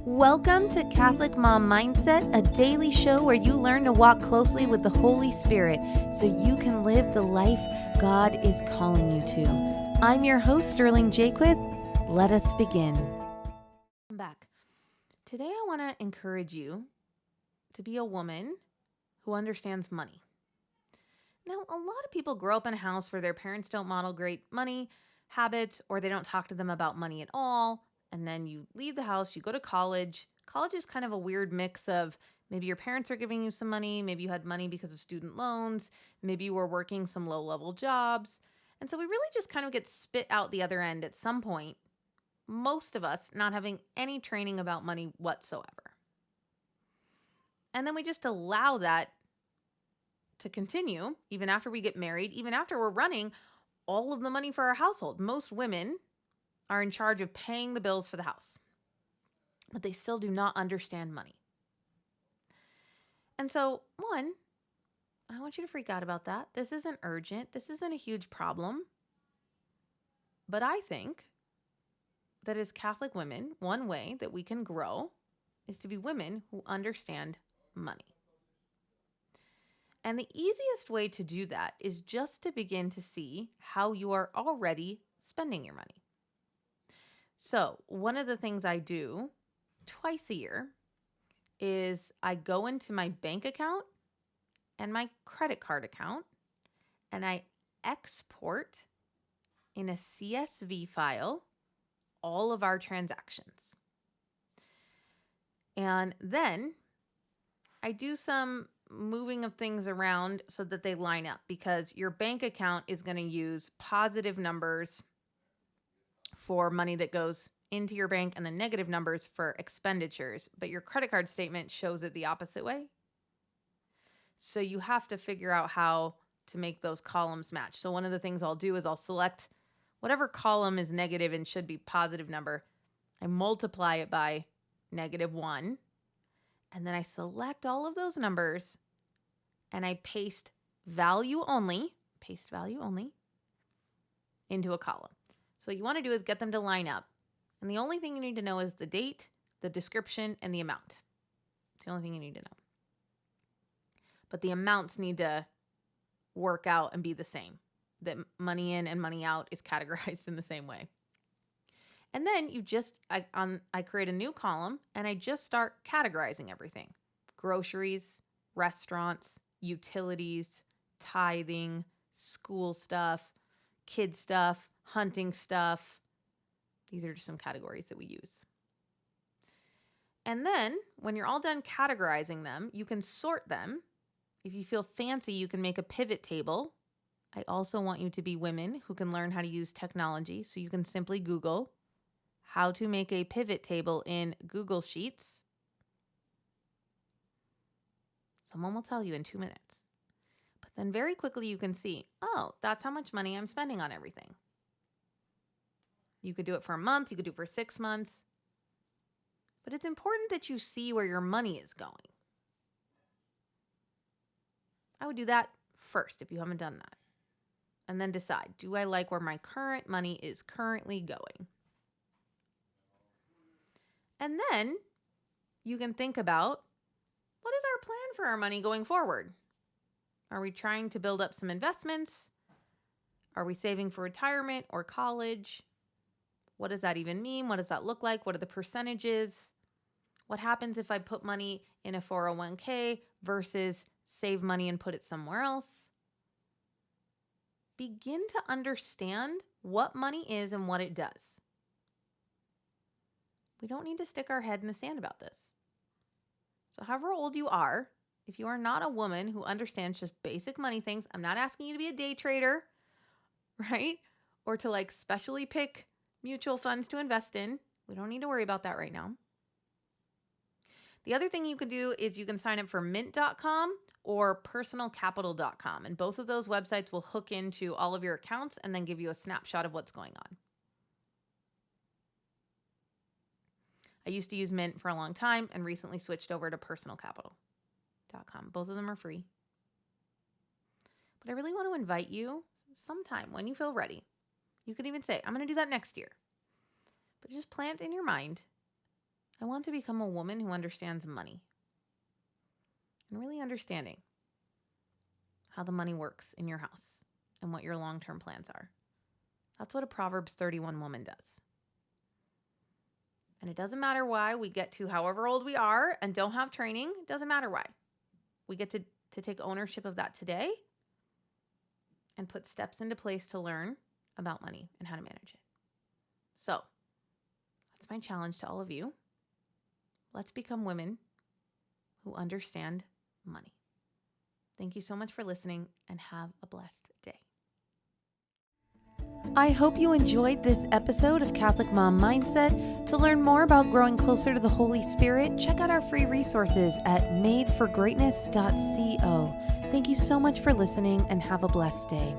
Welcome to Catholic Mom Mindset, a daily show where you learn to walk closely with the Holy Spirit so you can live the life God is calling you to. I'm your host, Sterling Jaquith. Let us begin. I'm back. Today I want to encourage you to be a woman who understands money. Now, a lot of people grow up in a house where their parents don't model great money habits, or they don't talk to them about money at all. And then you leave the house, you go to college. College is kind of a weird mix of maybe your parents are giving you some money, maybe you had money because of student loans, maybe you were working some low-level jobs. And so we really just kind of get spit out the other end at some point, most of us not having any training about money whatsoever. And then we just allow that to continue even after we get married, even after we're running all of the money for our household. Most women are in charge of paying the bills for the house, but they still do not understand money. And so, one, I want you to freak out about that. This isn't urgent. This isn't a huge problem. But I think that as Catholic women, one way that we can grow is to be women who understand money. And the easiest way to do that is just to begin to see how you are already spending your money. So one of the things I do twice a year is I go into my bank account and my credit card account, and I export in a CSV file all of our transactions. And then I do some moving of things around so that they line up, because your bank account is going to use positive numbers for money that goes into your bank and then negative numbers for expenditures, but your credit card statement shows it the opposite way. So you have to figure out how to make those columns match. So one of the things I'll do is I'll select whatever column is negative and should be positive number. I multiply it by -1, and then I select all of those numbers and I paste value only into a column. So what you want to do is get them to line up. And the only thing you need to know is the date, the description, and the amount. It's the only thing you need to know. But the amounts need to work out and be the same. That money in and money out is categorized in the same way. And then I create a new column and I just start categorizing everything. Groceries, restaurants, utilities, tithing, school stuff, kid stuff, hunting stuff. These are just some categories that we use. And then when you're all done categorizing them, you can sort them. If you feel fancy, you can make a pivot table. I also want you to be women who can learn how to use technology. So you can simply Google how to make a pivot table in Google Sheets. Someone will tell you in 2 minutes. But then very quickly you can see, oh, that's how much money I'm spending on everything. You could do it for a month, you could do it for 6 months. But it's important that you see where your money is going. I would do that first if you haven't done that. And then decide, do I like where my current money is currently going? And then you can think about, what is our plan for our money going forward? Are we trying to build up some investments? Are we saving for retirement or college? What does that even mean? What does that look like? What are the percentages? What happens if I put money in a 401k versus save money and put it somewhere else? Begin to understand what money is and what it does. We don't need to stick our head in the sand about this. So however old you are, if you are not a woman who understands just basic money things, I'm not asking you to be a day trader, right? Or to specially pick mutual funds to invest in. We don't need to worry about that right now. The other thing you could do is you can sign up for mint.com or personalcapital.com. And both of those websites will hook into all of your accounts and then give you a snapshot of what's going on. I used to use Mint for a long time and recently switched over to personalcapital.com. Both of them are free. But I really want to invite you sometime when you feel ready. You could even say, I'm going to do that next year. But just plant in your mind, I want to become a woman who understands money and really understanding how the money works in your house and what your long-term plans are. That's what a Proverbs 31 woman does. And it doesn't matter why we get to however old we are and don't have training. It doesn't matter why. We get to take ownership of that today and put steps into place to learn about money and how to manage it. So that's my challenge to all of you. Let's become women who understand money. Thank you so much for listening and have a blessed day. I hope you enjoyed this episode of Catholic Mom Mindset. To learn more about growing closer to the Holy Spirit, check out our free resources at madeforgreatness.co. Thank you so much for listening and have a blessed day.